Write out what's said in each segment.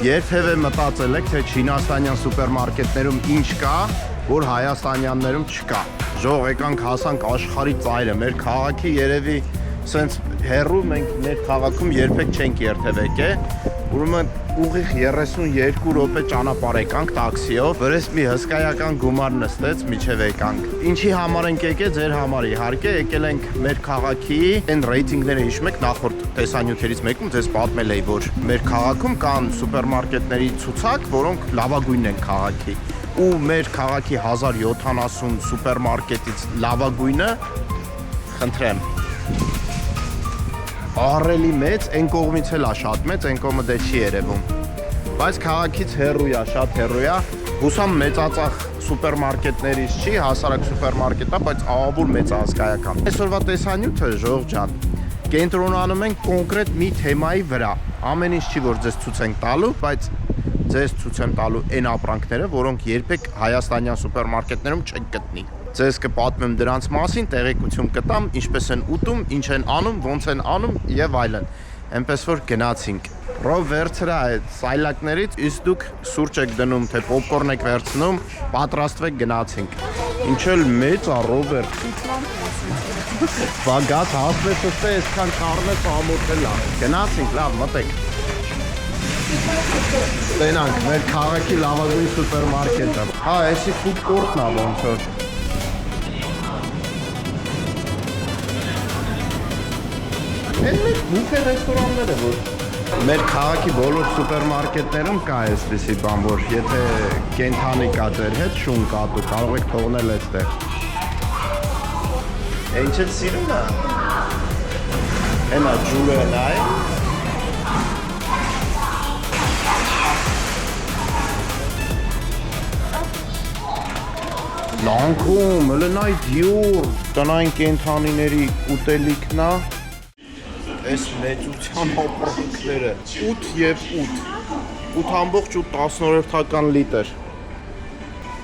Երբևէ մտածել եք, թե չինաստանյան սուպերմարկետներում ինչ կա, որ հայաստանյաններում չկա։ Ժող եկանք հասանք աշխարհի ծայրը, մեր քաղաքի երևի սենց հեռու մենք մեր քաղաքում երբեք չենք երթև եկել, ուրեմն ուղիղ 32 րոպե ճանապարհ եկանք տաքսիով, վրես մի հսկայական գումար նստեց միջև եկանք։ Ինչի համար ենք եկել, ձեր համար իհարկե, եկել ենք մեր քաղաքի այն ռեյտինգները հիշում եք նախորդ տեսանյութերից մեկում ձեզ պատմել էի, որ մեր քաղաքում կան սուպերմարկետների ցուցակ, որոնք լավագույնն են քաղաքի։ Ու մեր քաղաքի 1070 սուպերմարկետից լավագույնը, խնդրեմ, ահռելի մեծ, այն կողմից էլ է շատ մեծ, այն կողմը դե չի երևում։ Բայց քաղաքից հեռու է, շատ հեռու է։ Հուսամ մեծածախ սուպերմարկետներից չի, հասարակ սուպերմարկետ է, բայց ահավոր մեծ հսկայական։ Այսօրվա տեսանյութը, Ժող ջան, կենտրոնանում ենք կոնկրետ մի թեմայի վրա։ Ամեն ինչ չի, որ ձեզ ցույց ենք տալու, բայց ձեզ ցույց եմ տալու այն ապրանքները, որոնք երբեք հայաստանյան սուպերմարկետներում չեք գտնի։ Ձեզ կպատմեմ դրանց մասին, տեղեկություն կտամ, ինչպես են ուտում, ինչ են անում, ոնց են անում եւ այլն։ Էնպես որ գնացինք։ Ռով վերցրա այդ սայլակներից, իսկ դուք սուրճ եք դնում, թե պոպկորն եք վերցնում, պատրաստվեք գնացինք։ Ինչ էլ մեծ է Ռոբերտ։ Բագած հասնեց ըստե այսքան կառնեց ամոթել է։ Գնացինք, լավ, մտեք։ Տենանք, մեր քաղաքի լավագույն սուպերմարկետը։ Հա, էսի ֆուդ կորտն է ոնց որ։ Են մեր բուֆե ռեստորանները, որ մեր քաղաքի բոլոր սուպերմարկետներում կա այսպիսի բան, որ եթե կենթանի կա ձեր հետ, շուն կա, դու կարող եք թողնել այստեղ։ Ինչ էլ սիրում է։ Հենա ջուրը նայ։ Լանքում, հլնայ դյուր, տնային կենթանիների ուտելիքնա։ Այս մեծության ապրանքները 8 եւ 8 ամբողջ 10-րդական լիտր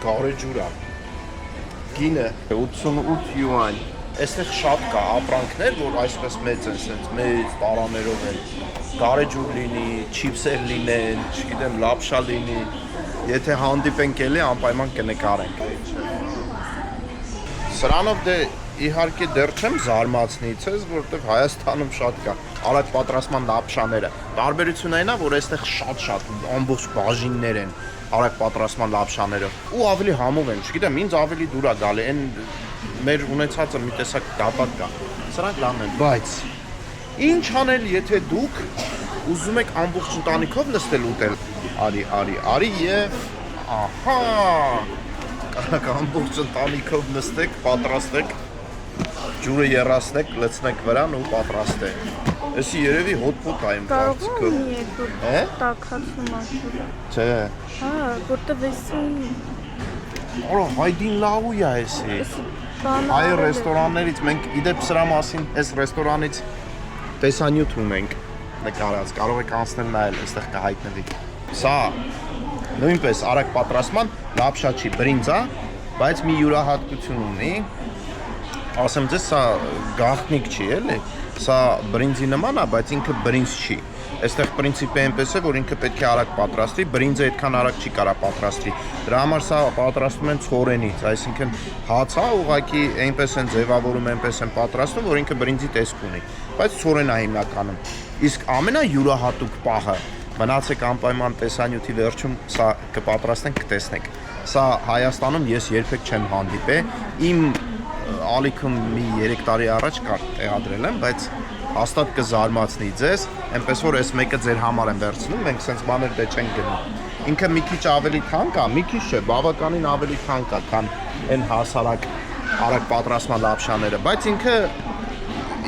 գարե ջուրա գինը 88 յուան այստեղ շատ կա ապրանքներ որ այսպես մեծ են սենց մեծ տարաներով են գարե ջուր լինի չիփսեր լինեն չգիտեմ լապշա լինի եթե հանդիպենք էլի անպայման կնկարենք սրանով դե իհարկե դեռ չեմ զարմացնի ցեզ, որովհետև Հայաստանում շատ կա արագ պատրաստման լապշաները։ Տարբերությունը այն է, որ այստեղ շատ ամբողջ բաժիններ են արագ պատրաստման լապշաները։ Ու ավելի համով են, չգիտեմ, ինձ ավելի դուր է գալի, այն մեր ունեցածը մի տեսակ դապակ կա։ Սրանք լավն են, բայց ինչ անել, եթե դուք ուզում եք ամբողջ ընտանիքով նստել ուտել։ Արի եւ ահա կարակ ամբողջ ընտանիքով նստեք, պատրաստեք ջուրը երասնեք, լցնեք վրան ու պատրաստեք։ Էսի երևի հոտ-պոտ է իմ կարծիքով։ Տաքացում ասում։ Չէ։ Հա, որտեվ էսին։ Օ, հայդին լավու է էսի։ Այ ռեստորաններից մենք իդեպ սրա մասին այս ռեստորանից տեսանյութ ունենք նկարած, կարող եք անցնել նայել, այստեղ կհայտնվի։ Սա նույնպես արագ պատրաստման լապշա չի, բրինձա, բայց մի յուրահատկություն ունի։ Ասեմ ձեզ, սա գաղտնիք չի, էլի, սա բրինձի նման է, բայց ինքը բրինձ չի։ Այստեղ պրինցիպը այնպես է, որ ինքը պետք է արագ պատրաստվի, բրինձը այդքան արագ չի կարա պատրաստվի։ Դրա համար սա պատրաստում են ցորենից, այսինքն հացա ուղղակի այնպես են ձևավորում, այնպես են պատրաստում, որ ինքը բրինձի տեսք ունի, բայց ցորեն է հիմնականում։ Իսկ ամենայուրահատուկ պահը մնացեք անպայման տեսանյութի վերջում սա կպատրաստենք, կտեսնեք։ Սա Հայաստանում ես երբեք չեմ հանդիպել, իմ ալիքում մի 3 տարի առաջ կար տեղադրել եմ, բայց հաստատ կզարմացնի ձեզ, այնպես որ այս մեկը ձեր համար եմ վերցնում, մենք սենց բաներ դե չենք գնում։ Ինքը մի քիչ ավելի թանկ է, մի քիչ չէ, բավականին ավելի թանկ է, քան այն հասարակ արագ պատրաստման լապշաները, բայց ինքը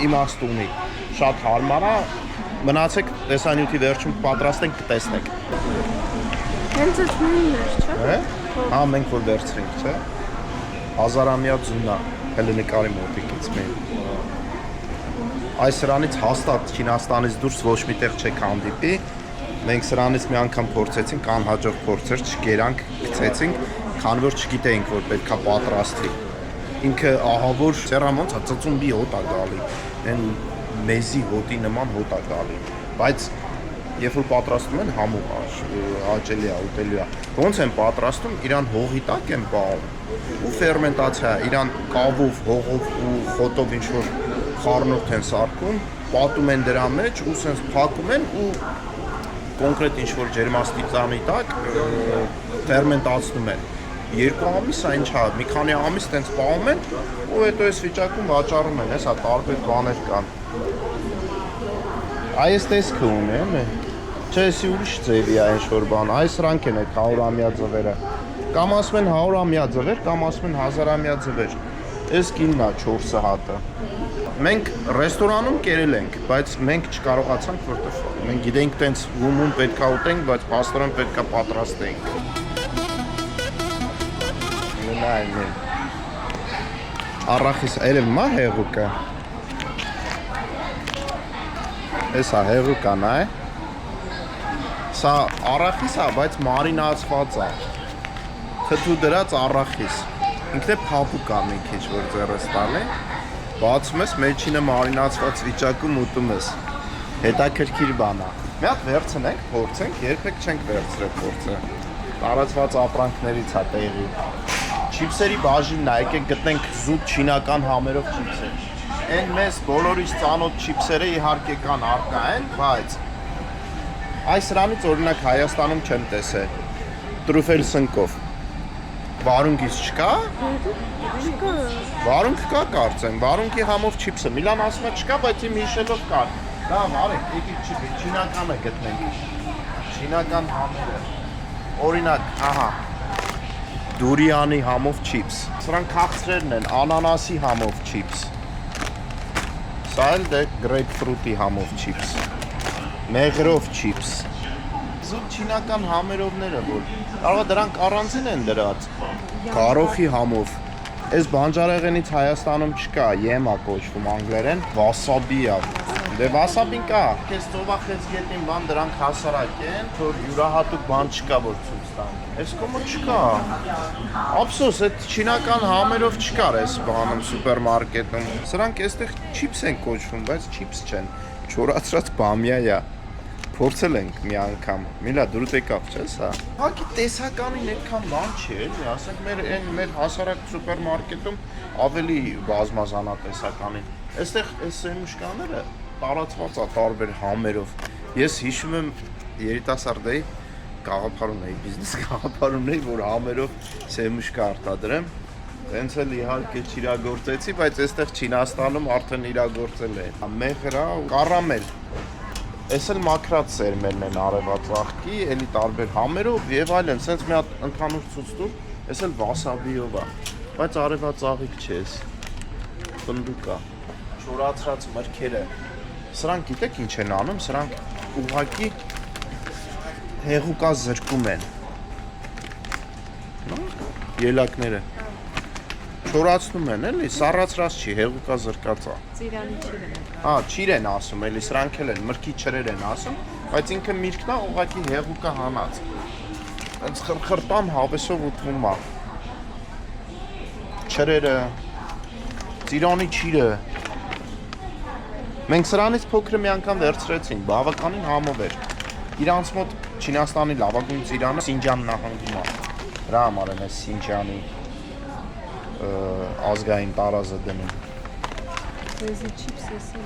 իմաստ ունի, շատ հարմար է, մնացեք տեսանյութի վերջում պատրաստենք, կտեսնեք։ Հենց այս նույնն էր, չէ՞։ Հա, մենք որ վերցրինք, չէ՞։ Հազարամյա ձունա, հələ նկարի մոտիկից մենք։ Այս սրանից հաստատ Չինաստանից դուրս ոչ մի տեղ չեք հանդիպի։ Մենք սրանից մի անգամ փորձեցինք, անհաջող փորձեր չկերանք, գցեցինք, քանի որ չգիտեինք, որ պետքա պատրաստվի։ Ինքը ահավոր ծերամոնց է ծծումբի հոտ է գալի, այն մեզի հոտի նման հոտ է գալի, բայց երբ որ պատրաստում են համուղ, աճելի է, ուտելի է։ Ոնց են պատրաստում, իրան հողի տակ են պահում ու ֆերմենտացիա, իրան կավով, հողով ու խոտով ինչ որ խառնուրդ են սարքում, պատում են դրա մեջ ու սենց փակում են ու կոնկրետ ինչ որ ջերմաստիճանի տակ ֆերմենտացնում են։ 2 ամիս այն չա, մի քանի ամիս տենց պահում են ու հետո այս վիճակում վաճառում են, հեսա տարբեր բաներ կան։ Այս տեսքը ունի, է՞։ Չէ, էսի ուրիշ ձևի է ինչ որ բան, այս սրանք են այդ 100-ամյա ձվերը։ Կամ ասում են 100-ամյա ձվեր, կամ ասում են 1000-ամյա ձվեր։ Այս կինն է 4 հատը։ Մենք ռեստորանում կերել ենք, բայց մենք չկարողացանք, որտեղ մենք գիտենք տենց ումում պետք է ուտենք, բայց պաստորեն պետք է պատրաստենք։ Նայեն։ Առախիս երևի մա հեղուկը։ Էսա հեղուկան է։ Սա առախիս է, բայց մարինացված է։ Թթու դրած առախիս։ Ինքն է փափուկ է մի քիչ, որ ձեռս տալի։ Բացում ես, մեջինը մարինացված վիճակում ուտում ես։ Հետաքրքիր բան է։ Մի հատ վերցնենք, փորձենք, երբեք չենք վերցրել փորձը։ Տարածված ապրանքներից է տեղի։ Չիպսերի բաժինն է, եկեք գտնենք զուտ չինական համերով չիպսեր։ Այն մեզ բոլորից ծանոթ չիպսերը իհարկե կան առկա են, բայց այս սրանից օրինակ Հայաստանում չեմ տեսել։ Տրուֆել սնկով։ Վարունգից չկա։ Չկա։ Վարունգ կա կարծեմ, վարունգի համով չիպսը։ Միլան ասում է չկա, բայց իմ հիշելով կար։ Դա արեք, եկեք չինականը գտնենք։ Չինական համերը։ Օրինակ, ահա։ Դուրիանի համով չիպս։ Սրանք քաղցրերն են, անանասի համով չիպս։ Սա էլ դե գրեյպֆրուտի համով չիպս։ Մեղրով չիպս։ Զուտ չինական համերովները, որ կարող է դրանք առանձին են դրած։ Կարոխի համով։ Այս բանջարեղենից Հայաստանում չկա, եմա կոչվում անգլերեն, վասաբի է։ Դե վասաբին կա։ Քեզ ծովախեց գետին բան դրանք հասարակ են, որ յուրահատուկ բան չկա, որ ցույց տան։ Այս կոմը չկա։ Ափսոս, այդ չինական համերով չկար այս բանում սուպերմարկետում։ Սրանք այստեղ չիպս են կոչվում, բայց չիպս չեն։ Չորացրած բամյա է։ Փորձել ենք մի անգամ։ Միլա դրուտ եկավ, չէ՞ սա։ Հակի տեսականին այդքան բան չի, էլի, ասենք մեր հասարակ սուպերմարկետում ավելի բազմազանա տեսականին։ Այստեղ այս սեմուշկաները տարածված է տարբեր համերով։ Ես հիշում եմ երիտասարդի գաղափարում էի, բիզնես գաղափարում էի, որ համերով սեմուշկա արտադրեմ։ Հենց էլ իհարկե չիրագործեցի, բայց այստեղ Չինաստանում արդեն իրագործել է։ Մեղրա ու կարամել։ Այս էլ մաքրած սերմերն են արևածաղկի, էլի տարբեր համերով եւ այլն, սենց մի հատ ընդհանուր ցույց տուր, այս էլ վասաբիով է, բայց արևածաղիկ չէ, ֆնդուկ է, չորացրած մրգերը։ Սրանք գիտեք ինչ են անում, սրանք ուղղակի հեղուկա զրկում են։ Ելակները չորացնում են, էլի, սառացրած չի, հեղուկա զրկած է։ Ծիրանի չիր են։ Հա, չիր են ասում, էլի սրանք էլ են, մրգի չրեր են ասում, բայց ինքը միրգն է ուղղակի հեղուկա հանած։ Հենց խրխրտան հավեսով ուտվում է։ Չրերը, ծիրանի չիրը։ Մենք սրանից փոքր մի անգամ վերցրեցինք, բավականին համով էր։ Իրանց մոտ Չինաստանի լավագույն ծիրանը Սինջան նահանգում է։ Դրա համար են այս Սինջանի ազգային տարազը դնում։ Դեզի չիպս էսի։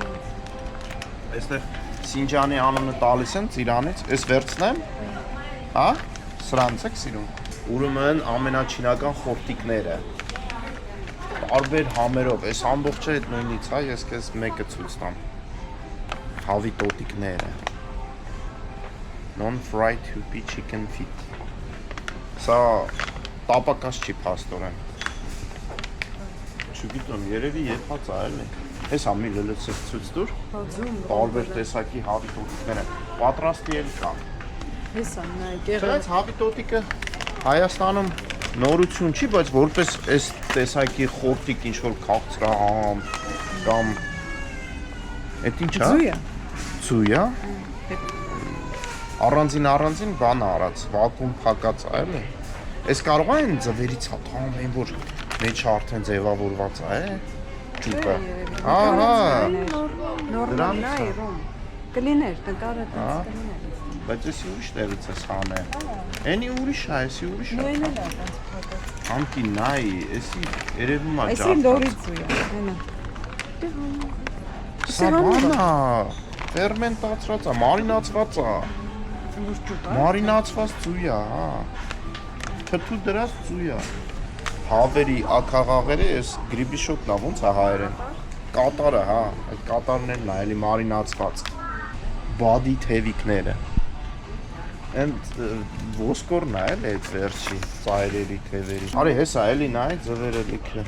Այստեղ Սինջանի անունը տալիս են ծիրանից, ես վերցնեմ, հա, սրանց եք սիրում։ Ուրեմն ամենաչինական խորտիկները, տարբեր համերով, այս ամբողջը այդ նույնից, հա, ես քեզ մեկը ցույց տամ։ Հավի տոտիկները։ Non-fried hoopy chicken feet։ Սա տապակած չի փաստորեն։ Չգիտեմ, երևի եփած է, էլի։ Էս ամի լլցից ցույց տուր։ Տարբեր տեսակի հավի տոտիկները։ Պատրաստի էլ կան։ Հեսա, նայ, գեղեցիկ։ Բայց հավի տոտիկը Հայաստանում նորություն չի, բայց որպես այս տեսակի խորտիկ ինչ որ քաղցրահամ կամ այդ ինչ է։ Ձույա։ Ձույա։ Առանձին բան արած, վակուում փակած է, էլի։ Այս կարող է այն ձվերից հատամ, այն որ մեջը արդեն ձևավորված է, ճուկը։ Ահա։ Նորմալ է, ռոմ։ Կլիներ, նկարը տես կլիներ։ բայց էսի ուրիշ տեղից ես հանել։ Էնի ուրիշ է, էսի ուրիշ է։ Նույնն է այդպես փակած։ Համկի նայ, էսի երևում է Այսի լորիցու է, հենա։ Սա բանա, ֆերմենտացված է, մարինացված է։ Մարինացված ծույա, հա։ Թթու դրած ծույա։ Հավերի, ակաղաղերը էս գրիբիշոկն է, ոնց է հայերեն։ Կատարը, հա, այդ կատարներն է, էլի մարինացված։ Բադի թևիկները։ Ընդ ոսկորն է, էլ այդ վերջի ծայրերի թևերի։ Արի, հեսա, էլի նայ, ձվերը լիքը։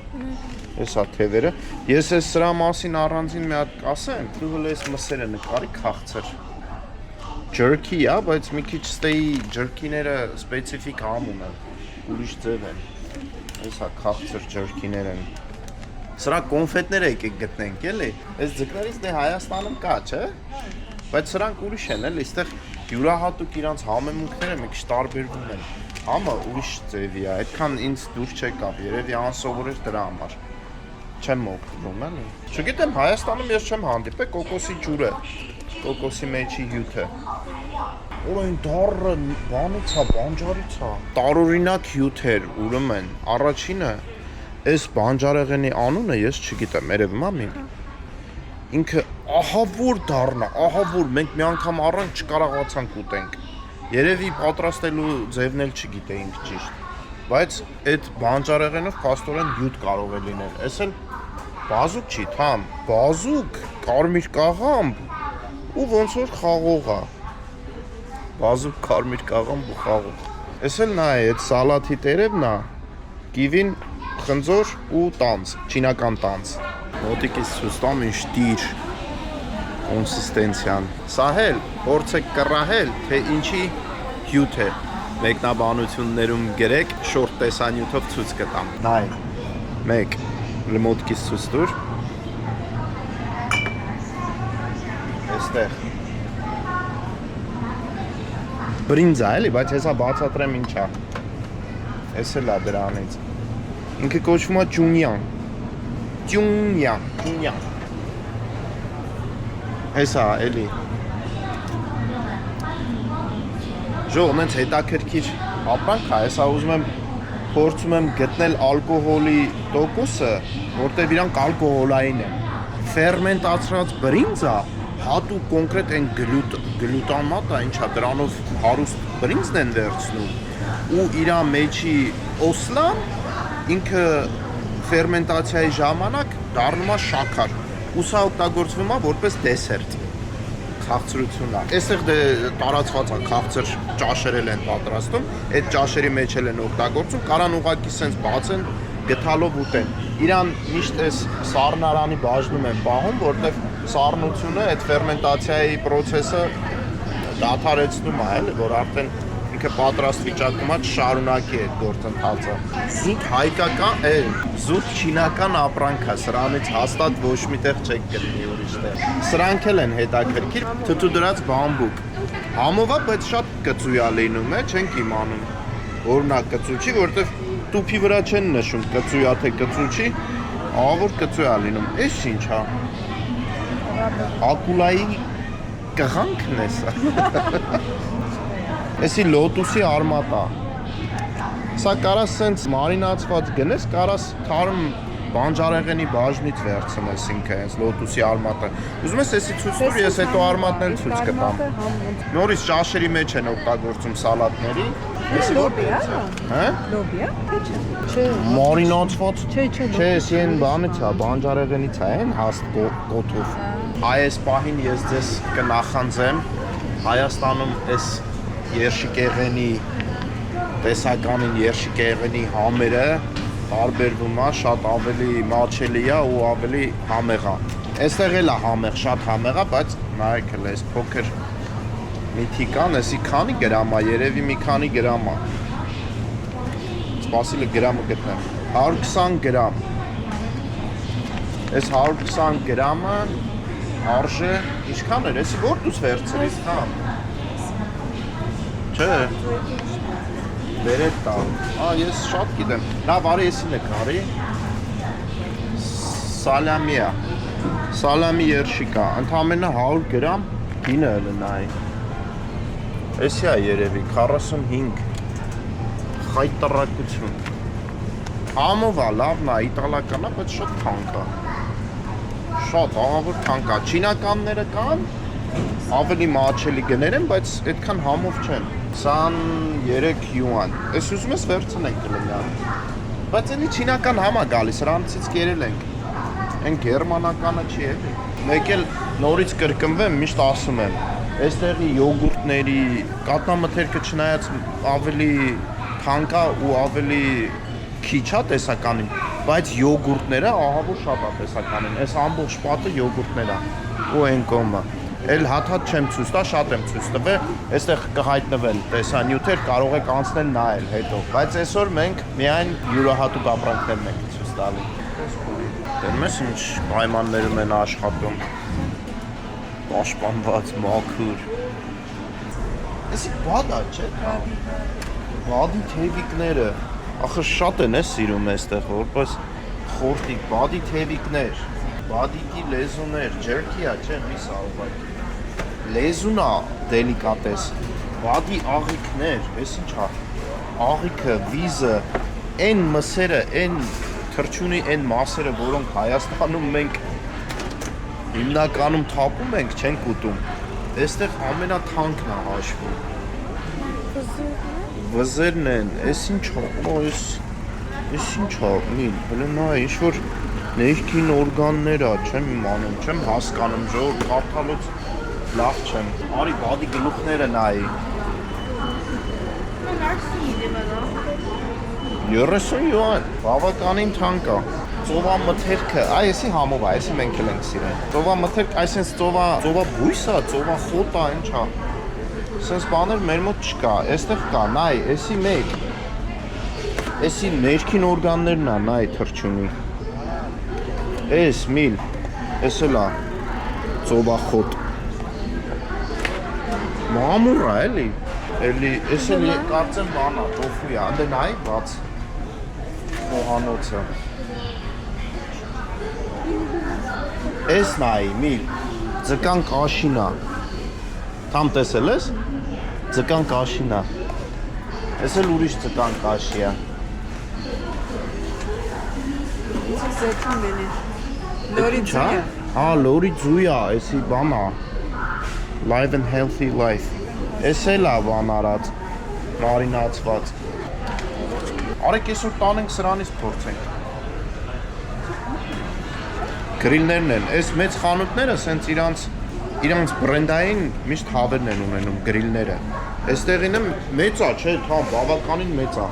Հեսա թևերը։ Ես ես սրա մասին առանձին մի հատ կասեմ, դու հələ ես մսերը նկարի քաղցր։ Jerky է, բայց մի քիչ ստեյի jerky-ները սպეციფიկ համ ունեն, ուրիշ ձև են։ Հեսա քաղցր jerky-ներ են։ Սրա կոնֆետները եկեք գտնենք, էլի։ Այս ձկներից դե Հայաստանում կա, չէ՞։ Բայց սրանք ուրիշ են, էլի, այստեղ յուրահատուկ իրանց համեմունքները մի քիչ տարբերվում են։ Համը ուրիշ ձևի է, այդքան ինձ դուր չեկավ, երևի անսովոր էր դրա համար։ Չեմ օգտվում, էլի։ Չգիտեմ, Հայաստանում ես չեմ հանդիպել կոկոսի ջուրը, կոկոսի մեջի հյութը։ Ուրայն դառը բանից է, բանջարից է։ Տարօրինակ հյութ էր, ուրեմն, առաջինը այս բանջարեղենի անունը ես չգիտեմ, երևում է մին։ Ինքը ահավոր դառնա, ահավոր, մենք մի անգամ առանց չկարողացանք ուտենք։ Երևի պատրաստելու ձևն էլ չգիտեինք ճիշտ, բայց այդ բանջարեղենով փաստորեն հյութ կարող է լինել։ Էս էլ բազուկ չի, թամ, բազուկ, կարմիր կաղամբ ու ոնց որ խաղող է։ Բազուկ կարմիր կաղամբ ու խաղող։ Էս էլ նա է, այդ սալաթի տերևն է, կիվին, խնձոր ու տանձ, չինական տանձ։ Մոտիկից ցույց տամ ինչ տիր կոնսիստենցիան։ Սա էլ փորձեք կռահել, թե ինչի հյութ է։ Մեկնաբանություններում գրեք շորտ տեսանյութով ցույց կտամ։ Նայ։ 1 մոտիկից ցույց տուր։ Այստեղ բրինձա էլի, բայց հեսա բացատրեմ ինչա։ Էս էլ է դրանից։ Ինքը կոչվում է ճունյան։ Ճունյան։ Հեսա էլի։ Ժող, նենց հետաքրքիր ապրանք է, հեսա ուզում եմ փորձում եմ գտնել ալկոհոլի տոկոսը, որտեղ իրանք ալկոհոլային են։ Ֆերմենտացված բրինձա հատուկ կոնկրետ այն գլյուտամատը, ինչա դրանով հարուստ բրինձն են վերցնում ու իրա մեջի օսլան ինքը ֆերմենտացիայի ժամանակ դառնում է շաքար ու սա օգտագործվում է որպես դեսերտ քաղցրություն է։ Այստեղ դե տարածված է քաղցր ճաշերել են պատրաստում, այդ ճաշերի մեջ են օգտագործում, կարան ուղղակի սենց բացեն, գթալով ուտեն։ Իրան միշտ այս սառնարանի բաժնում են պահում, որտեղ սառնությունը այդ ֆերմենտացիայի process-ը դադարեցնում է, էլի, որ արդեն ինքը պատրաստ վիճակում է շարունակի այդ գործընթացը։ Զուտ հայկական, զուտ չինական ապրանք է, սրանից հաստատ ոչ միտեղ չեք գտնի ուրիշտեղ։ Սրանք էլ են հետաքրքիր, թթու դրած բամբուկ։ Համով է, բայց շատ կծույա լինում է, չենք իմանում։ Օրինակ կծուչի, որտեղ տուփի վրա չեն նշում կծույա թե կծուչի, ավոր կծույա լինում։ Էս ինչ է։ Ակուլայի կղանքն է սա։ Էսի լոտուսի արմատ է։ Սա կարաս սենց մարինացված գնես, կարաս թարմ բանջարեղենի բաժնից վերցնես ինքը, հենց լոտուսի արմատը։ Ուզում ես էսի ցույց տուր, ես հետո արմատն էլ ցույց կտամ։ Նորից ճաշերի մեջ են օգտագործում սալատների։ Էսի լոբի է։ Հա? Լոբի է, թե չէ։ Մարինացված։ Չէ, Չէ, էսի են բանից է, բանջարեղենից է, են հաստ կոթով։ Այս պահին ես ձեզ կնախանձեմ Հայաստանում այս երշիկեղենի տեսականին երշիկեղենի համերը տարբերվում է, շատ ավելի մաչելի է ու ավելի համեղ է։ Այստեղ էլ է համեղ, շատ համեղ է, բայց նայեք էլ այս փոքր միթիկան, էսի քանի գրամ է, երևի մի քանի գրամ է։ Սպասիլը գրամը գտնեմ։ 120 գրամ։ Այս 120 գրամը արժե ինչքան էր, էսի որ դուս վերցրիս, հա։ Չէ։ Բերեք տալ։ Ես շատ գիտեմ։ Լավ, արի եսին է կարի։ Սալամի է։ Սալամի երշիկ է։ Ընդամենը 100 գրամ գինը էլ նայ։ Էսի է երևի 45 խայտարակություն։ Համով է, լավն է, իտալական է, բայց շատ թանկ է։ Շատ ահավոր թանկ է։ Չինականները կան, ավելի մաչելի գներ են, բայց այդքան համով չեն։ 23 յուան։ Էս ուզում ես վերցնենք կլինի։ Բայց էլի չինական համ է գալիս, սրանցից կերել ենք։ Այն գերմանականը չի էլի։ Մեկ էլ նորից կրկնվեմ, միշտ ասում եմ, այստեղի յոգուրտների կատնամթերքը չնայած ավելի թանկ է ու ավելի քիչ է տեսականին, բայց յոգուրտները ահավոր շատ է տեսականին։ Այս ամբողջ պատը յոգուրտներ է ու այն կոմը։ Էլ հատ չեմ ցույց տա, շատ եմ ցույց տվել, այստեղ կհայտնվել տեսանյութեր, կարող եք անցնել նայել հետո, բայց այսօր մենք միայն յուրահատուկ ապրանքներն ենք ցույց տալի։ Դեռ մեզ ինչ պայմաններում են աշխատում, պաշտպանված, մաքուր։ Էսի բադ է, չէ՞։ Բադի թևիկները, ախր շատ են սիրում այստեղ, որպես խորտիկ, բադի թևիկներ, բադիկի լեզուներ, ջերքի է, չէ՞, միս աղվակ։ Լեզուն է դելիկատես, բադի աղիքներ, ես ինչ է, աղիքը, վիզը, այն մսերը, այն թրջունի այն մասերը, որոնք Հայաստանում մենք հիմնականում թափում ենք, չենք ուտում, այստեղ ամենաթանկն է հաշվում։ Վզերն են, ես ինչ է, ես ինչ է, միլ, հլը նա ինչ-որ ներքին օրգաններ է, չեմ իմանում, չեմ հասկանում, ժողոր կարդալուց լավ չեմ, արի բադի գլուխները նայի։ 30 յուան, բավականին թանկ է։ Ծովա մթերքը, այսի համով է, այսի մենք էլ ենք սիրեն։ Ծովա մթերք, այսինց ծովա բույս է, ծովա խոտ է, ինչ է։ Սենց բաներ մեր մոտ չկա, այստեղ կա, նայ, այսի մեկ։ Այսի ներքին օրգաններն է, նայ թրջունի։ Այս միլ, այս էլ է, ծովա խոտ։ Մամուր է, էլի, այս էլ կարծեմ բան է, տոֆու է, անդե նայ, բաց խոհանոցը։ Այս նայի, միլ, ձկան կաշին է, թամ տեսել ես, ձկան կաշին է, այս էլ ուրիշ ձկան կաշի է։ Ինչ զետուն բենի, լորի ձույա։ Հա, լորի ձույա, այսի բան է, live and healthy life, այս էլ է բան արած, մարինացված։ Արեք այսօր տանենք սրանից փորձենք։ Գրիլներն են, այս մեծ խանութները սենց իրանց բրենդային միշտ հավերն են ունենում գրիլները։ Այստեղինը մեծ է, չէ, թամ, բավականին մեծ է։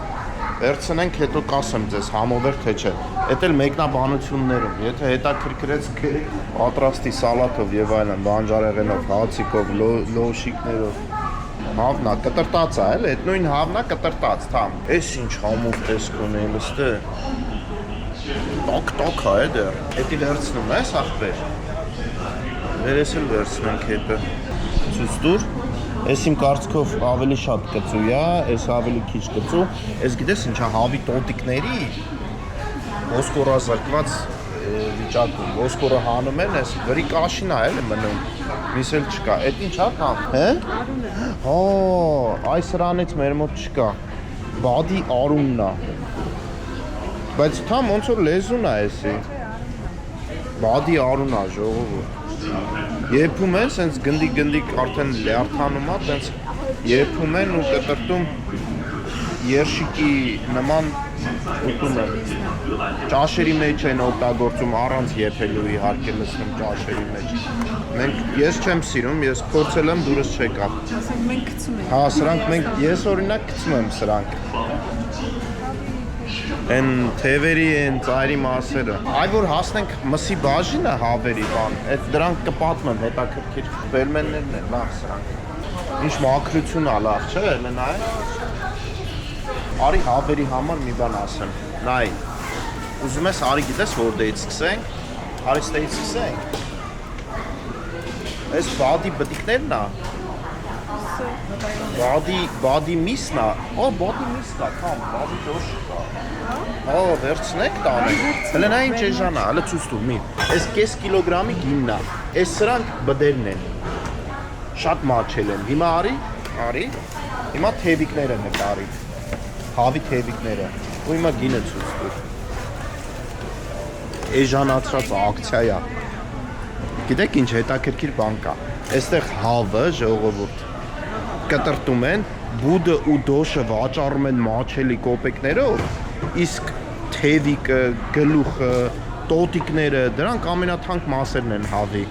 Վերցնենք, հետո կասեմ ձեզ համով էր թե չէ։ Էդ էլ մեկնաբանություններում, եթե հետաքրքրեց պատրաստի սալաթով եւ այլն, բանջարեղենով, հացիկով, լոշիկներով։ Հավնա կտրտած է, էլ այդ նույն հավնա կտրտած, թամ։ Էս ինչ համով տեսք ունի, լստե։ Տակ է դեռ։ Էդի վերցնում ես ախպեր։ Վերես էլ վերցնենք հետը։ Ցույց տուր։ Էս իմ կարծիքով ավելի շատ կծու է, էս ավելի քիչ կծու։ Էս գիտես ինչա հավի տոտիկների ոսկորազրկված վիճակում, ոսկորը հանում են, էս վրի կաշին է էլ մնում։ Միս էլ չկա։ Էդ ինչ է կամ։ Հե՞։ Հա, այս սրանից մեր մոտ չկա։ Բադի արունն է։ Բայց թամ ոնց որ լեզուն է էսի։ Բադի արուն է ժողովուրդ։ Եփում են, սենց գնդիկ արդեն լյարդանում է, սենց եփում են ու կտրտում երշիկի նման ուտում են։ Ճաշերի մեջ են օգտագործում առանց եփելու իհարկե լցնում ճաշերի մեջ։ Ես չեմ սիրում, ես փորձել եմ, դուրս չեկավ։ Ասենք մենք գցում ենք։ Հա, սրանք մենք ես օրինակ գցում եմ սրանք։ Են թևերի, են ծայրի մասերը։ Այ որ հասնենք մսի բաժինը հավերի բան, այդ դրանք կպատմեմ հետաքրքիր բերմեններն են, լավ սրանք։ Ինչ մաքրություն է, լավ չէ, նայ։ Արի հավերի համար մի բան ասեմ։ Նայ։ Ուզում ես արի գիտես որտեղից սկսենք։ Արի ստեղից սկսենք։ Այս բադի բտիկներն է։ Բադի միսն է։ Օ, բադի միսն է, կամ բադի դոշ կա։ Հա, վերցնեք տանեք։ Հələ նա ինչ էժան է, հələ ցույց տուր մի։ Այս կես կիլոգրամի գինն է։ Այս սրանք բդերն են։ Շատ մաչել են։ Հիմա արի Արի։ Հիմա թևիկները նկարի։ Հավի թևիկները։ Ու հիմա գինը ցույց տուր։ Էժանացած ակցիա է։ Գիտեք ինչ հետաքրքիր բան կա։ Այստեղ հավը ժողովուրդ կտրտում են, բուդը ու դոշը վաճառում են մաչելի կոպեկներով, իսկ թևիկը, գլուխը, տոտիկները, դրանք ամենաթանկ մասերն են հավի։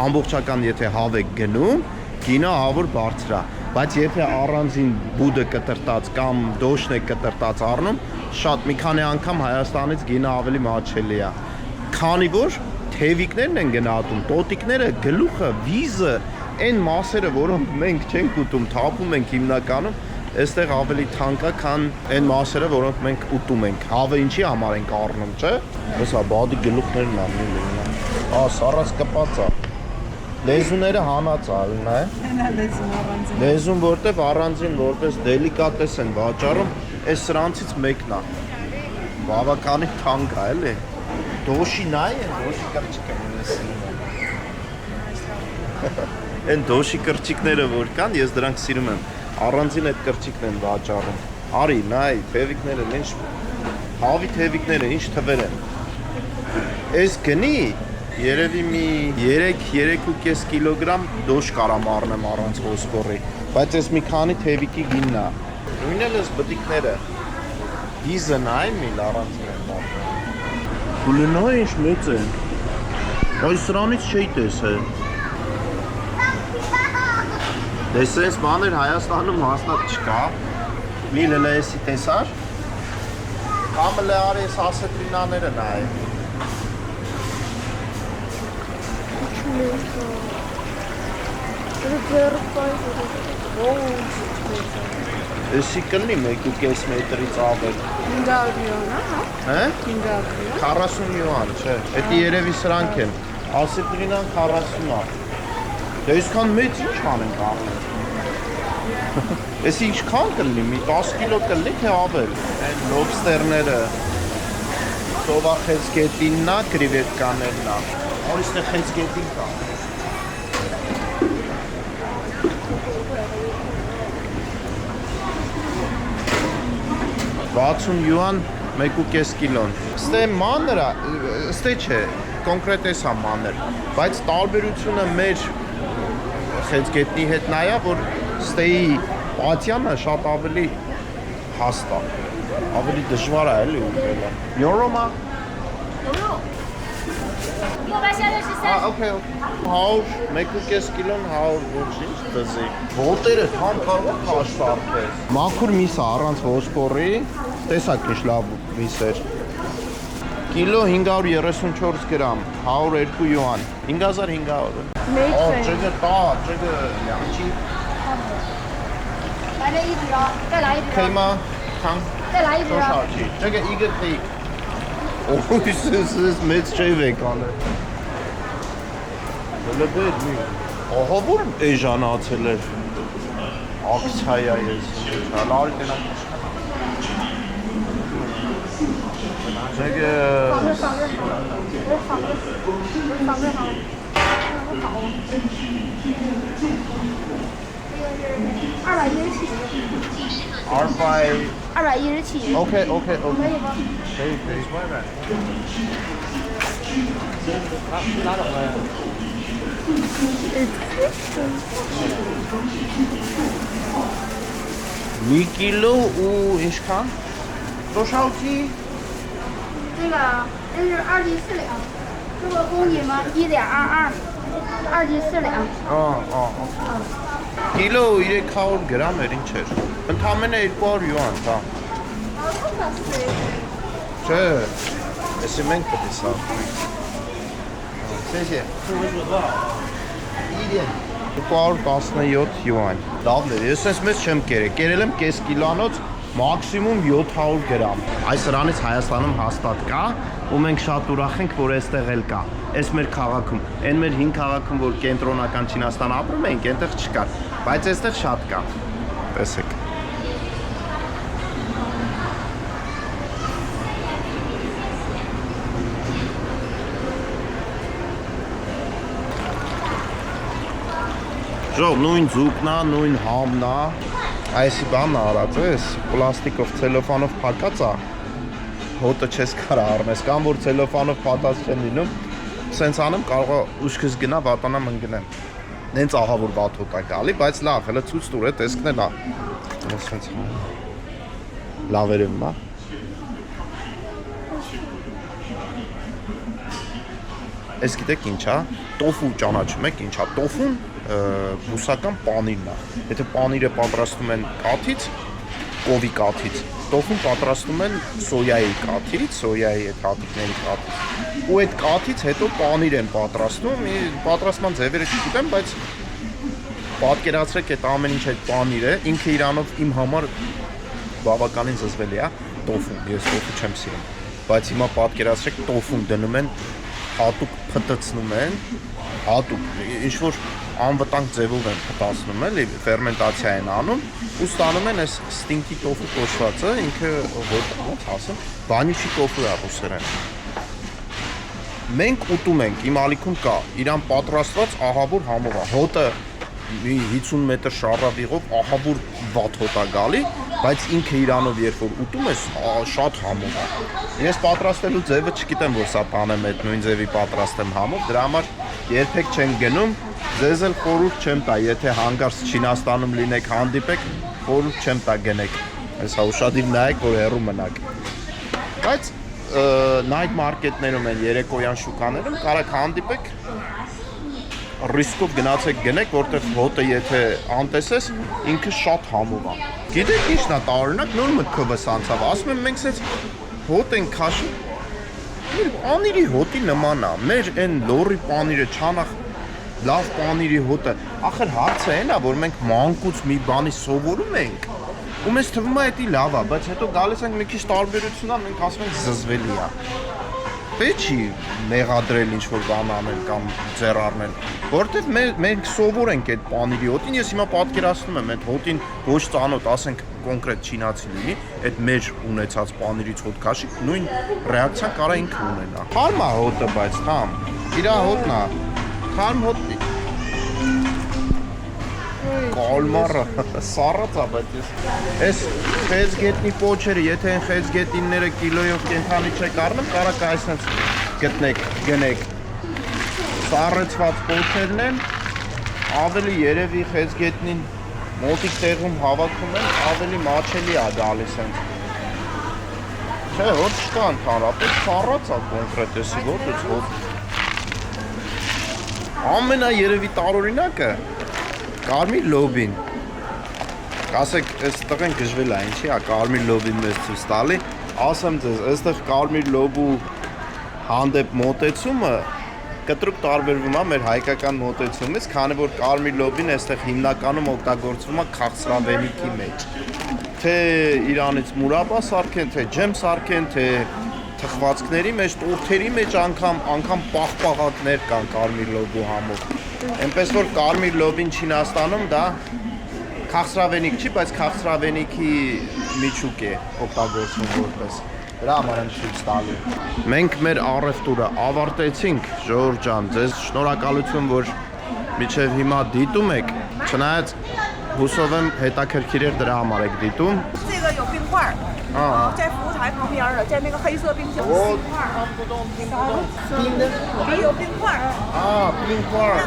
Ամբողջական եթե հավ եք գնում, գինը ավոր բարձր է, բայց եթե առանձին բուդը կտրտած կամ դոշն է կտրտած առնում, շատ մի քանի անգամ Հայաստանից գինը ավելի մաչելի է։ Քանի որ թևիկներն են գնահատում, տոտիկները, գլուխը, վիզը, այն մասերը, որոնք մենք չենք ուտում, թափում ենք հիմնականում, այստեղ ավելի թանկ է, քան այն մասերը, որոնք մենք ուտում ենք։ Հավը ինչի համար ենք առնում, չէ՞։ Հեսա բադի գլուխներն են լինում։ Սառած կպած է։ Լեզուները հանած արին է։ Այնա լեզուն առանձին։ Լեզուն որտեվ առանձին որպես դելիկատես են վաճառում, այս սրանցից մեկն է։ Բավականին թանկ է, էլի։ Դոշի նայ են, դոշի կրճիկը Այն դոշի կրճիկները որ կան, ես դրանք սիրում եմ։ Առանձին այդ կրճիկն են վաճառում։ Արի, նայ, թևիկները, ինչ հավի թևիկները, ինչ թվեր են։ Այս գնի երևի մի 3-3.5 կիլոգրամ դոշ կարամ առնեմ առանց ոսկորի, բայց այս մի քանի թևիկի գինն է։ Նույնն էլ էս բտիկները։ Վիզը նայ միլ առանձին են դառնում։ Գուլենո ինչ մեծ են։ Այս սրանից չի տեսել։ Դեսենց բաներ Հայաստանում հաստատ չկա։ Մի լելեսի տեսար։ Կամ լեարի ես ասետրինաները նայ։ Էսի կլնի 1.5 մետրից ավել։ 500 միլիոն, հա։ 500 միլիոն։ 40 միլիոն, չէ։ Դա երևի սրանք են։ Ասետրինան 40 է։ Դե այսքան մեծ ինչ անենք առնել։ Էսի ինչքան կլնի, մի 10 կիլո կլնի, թե ավել։ Այն լոբստերները, սովախեցգետինն է, կրիվետկաներն է։ Օրիստեղ խեցգետին կա։ $60 1.5 կիլոն։ Ստե մանր է, ստե չէ, կոնկրետ էս է մանր, բայց տարբերությունը մեր խեցգետնի հետ նա է, որ ստեի պատյանը շատ ավելի հաստ է, ավելի դժվար է էլի ուտելը։ Յորոմա։ Okay, 1.5 կիլոն 100 ոչինչ դզի։ Ոտերը թամ կարող է հաշտարվել։ Մաքուր միսը առանց ոսկորի, տեսակ ինչ լավ միս էր։ Կիլո 534 գրամ, 102 յուան, 5500։ Մեծ է։这个大，这个2斤。来了一只啊，再来一只。可以吗？汤再来一只多少斤？这个一个可以。哦，是մեծ չէ վեկանը։ Լեբեդ մի։ Ահա որ էժանացել էր։ Ակցիա է ես։ Լարի տենան։这个217。OK，可以。拿走了呀。1 կիլո ու ինչքան? Տոշալքի这个这是2斤4两，这个公斤嘛1.22，2斤4两。Կիլո 300 գրամ էր ինչ էր։ Ընդամենը 200 յուան, դա։ Չէ, էսի մենք կտեսա։ Սեսի։ 217 յուան։ Լավն է, ես ես մեզ չեմ կերել, կերել եմ կես կիլանոց, մաքսիմում 700 գրամ։ Այս սրանից Հայաստանում հաստատ կա, ու մենք շատ ուրախ ենք, որ այստեղ էլ կա։ Այս մեր քաղաքում, այն մեր 5 քաղաքում, որ կենտրոնական Չինաստան ապրում ենք, այնտեղ չկար, բայց այստեղ շատ կա։ Տեսեք։ Ժող, նույն ձուկն է, նույն համն է։ Այսի բանն արած ես, պլաստիկով, ցելոֆանով փակած է։ Հոտը չես կարա առնես, կամ որ ցելոֆանով փակած չեն լինում։ Սենց անեմ կարող է ուշքս գնա, վատանամ ընկնեմ։ Նենց ահա որ վատ հոտ է գալի, բայց լավ, հələ ցույց տուր է, տեսքն էլ է։ Սենց լավ երևում է։ Այս գիտեք ինչ է, տոֆու ճանաչում եք ինչ է, տոֆուն բուսական պանիրն է, եթե պանիրը պատրաստում են կաթից, կովի կաթից, տոֆուն պատրաստում են սոյայի կաթից, սոյայի այդ հատիկների կաթից, ու այդ կաթից հետո պանիր են պատրաստում, պատրաստման ձևերը չգիտեմ, բայց պատկերացրեք այդ ամեն ինչ այդ պանիրը, ինքը իրանով իմ համար բավականին զզվելի է, տոֆուն, ես տոֆու չեմ սիրում, բայց հիմա պատկերացրեք տոֆուն դնում են հատուկ փտցնում են, հատուկ, ինչ-որ անվտանգ ձևով են փտացնում, էլի, ֆերմենտացիա են անում, ու ստանում են այս ստինկի տոֆու կոչվածը, ինքը, ոնց ասեմ, բանյուշի տոֆու է ռուսերեն։ Մենք ուտում ենք, իմ ալիքում կա, իրան պատրաստված ահավոր համով է, հոտը մի 50 մետր շարավիղով ահավոր վատ հոտ է գալի, բայց ինքը իրանով երբ որ ուտում ես, շատ համով է։ Ես պատրաստելու ձևը չգիտեմ, որ սա տանեմ այդ նույն ձևի պատրաստեմ համով, դրա համար երբեք չեն գնում, ձեզ էլ խորհուրդ չեմ տա, եթե հանգարց Չինաստանում լինեք, հանդիպեք, խորհուրդ չեմ տա գնեք։ Հեսա ուշադիր նայեք, որ հեռու մնաք։ Բայց նայք մարքեթներում են երեկոյան շուկաներում կարաք հանդիպեք, ռիսկով գնացեք գնեք, որտեղ հոտը եթե անտեսես, ինքը շատ համով է։ Գիտեք ինչն է տարօրինակ, նոր մտքովս անցավ, ասում եմ մենք սենց հոտ ենք քաշում, մեր պանիրի հոտի նման է, մեր այն լորի պանիրը չանախ լավ պանիրի հոտը, ախր հարցը այն է, որ մենք մանկուց մի բանի սովորում ենք, ու մեզ թվում է դա լավ է, բայց հետո գալիս ենք մի քիչ տարբերություն է, մենք ասում ենք զզվելի է։ Պետք չի մեղադրել ինչ-որ բան անել կամ ձեռ առնել, որովհետև մենք սովոր ենք այդ պանիրի հոտին, ես հիմա պատկերացնում եմ այդ հոտին ոչ ծանոթ, ասենք կոնկրետ չինացի լինի, այդ մեր ունեցած պանիրից հոտ քաշի, նույն ռեակցիան կարա ինքը ունենա։ Թարմ է հոտը, բայց թարմ, իրա հոտն է, թարմ հոտ կալմարը, սառած է, բայց ես խեցգետնի պոչերը, եթե են խեցգետնիները կիլոյով կենթանի չեք առնում, կարակ այսնց գտնեք, գնեք, սառեցված պոչերն են, ավելի երևի խեցգետնին մոտիկ տեղում հավաքում են, ավելի մաչելի է գալիս հենց։ Չէ, հոտ չկա ընդհանրապես, սառած է կոնկրետ, եսի ոտից հոտ։ Ամենա երևի տարօրինակը Կարմիր լոբին, ասեք, այս տղեն գժվել է, ինչի է կարմիր լոբին մեզ ցույց տալի, ասեմ ձեզ, այստեղ կարմիր լոբու հանդեպ մոտեցումը կտրուկ տարբերվում է մեր հայկական մոտեցումից, քանի որ կարմիր լոբին այստեղ հիմնականում օգտագործվում է քաղցրավենիքի մեջ, թե իրանից մուրաբա սարքեն, թե ջեմ սարքեն, թե թխվածքների մեջ, տորթերի մեջ անգամ պաղպաղատներ կան կարմիր լոբու համով։ Այնպես որ կարմիր լոբին Չինաստանում դա քաղցրավենիք չի, բայց քաղցրավենիքի միջուկ է օգտագործվում որպես։ Դրա համար եմ ցույց տալու։ Մենք մեր առևտուրը ավարտեցինք, Ժողովուրդ ջան, ձեզ շնորհակալություն, որ մինչև հիմա դիտում եք, չնայած հուսով եմ հետաքրքիր էր դրա համար եք դիտում։ 这个有冰块儿，在服务台旁边的，在那个黑色冰箱。还有冰块儿。冰块儿。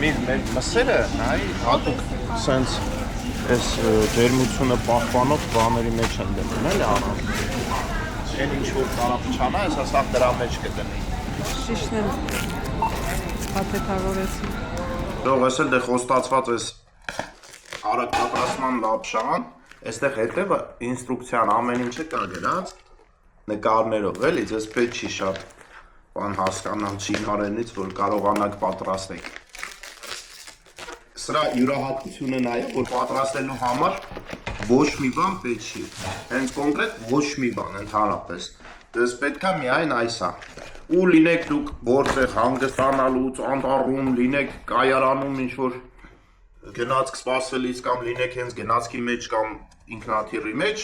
Մեր մսերը նայ հատուկ սենց այս ջերմությունը պահպանող բաների մեջ են դնում, էլի առանց։ Այն ինչ որ կարող չանա, այս հաստատ դրա մեջ կդնի։ Շիշն եմ հատետավորեցին։ Դող ես էլ դե խոստացված ես արագ պատրաստման լապշան, այստեղ հետևը ինստրուկցիան ամեն ինչը կա գրած նկարներով, էլի, ձեզ պետք չի շատ բան հասկանալ չինարենից, որ կարողանաք պատրաստեք։ Սրա յուրահատկությունը նա է, որ պատրաստելու համար ոչ մի բան պետք չի, հենց կոնկրետ ոչ մի բան ընդհանրապես, դες պետք է միայն այս է, ու լինեք դուք որտեղ հանգստանալուց, անտառում, լինեք կայարանում ինչ-որ գնացք սպասելիս կամ լինեք հենց գնացքի մեջ կամ ինքնաթիռի մեջ,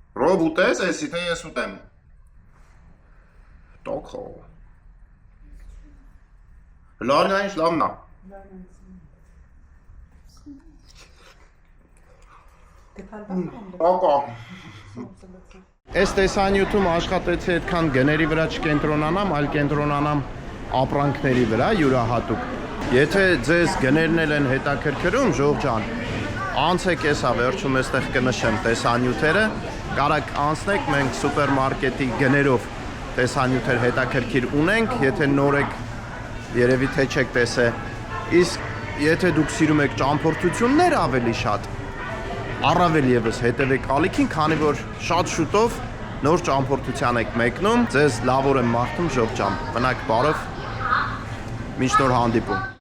Ռոբ ուտես, էսի թե ես ուտեմ։ Տոքո։ Լավն է, ինչ լավն է։ Տոքո։ Այս տեսանյութում աշխատեցի այդքան գների վրա չկենտրոնանամ, այլ կենտրոնանամ ապրանքների վրա յուրահատուկ։ Եթե ձեզ գներն են հետաքրքրում, ժող ջան, անցեք եսա վերջում այստեղ կնշեմ տեսանյութերը, կարաք անցնեք, մենք սուպերմարկետի գներով տեսանյութեր հետաքրքիր ունենք, եթե նոր եք, երևի թե չեք տեսել, իսկ եթե դուք սիրում եք ճամփորդություններ ավելի շատ, առավել եւս հետևեք ալիքին, քանի որ շատ շուտով նոր ճամփորդության եք մեկնում, ձեզ լավ օր եմ մաղթում ժող ջան, մնաք բարով, մինչ նոր հանդիպում։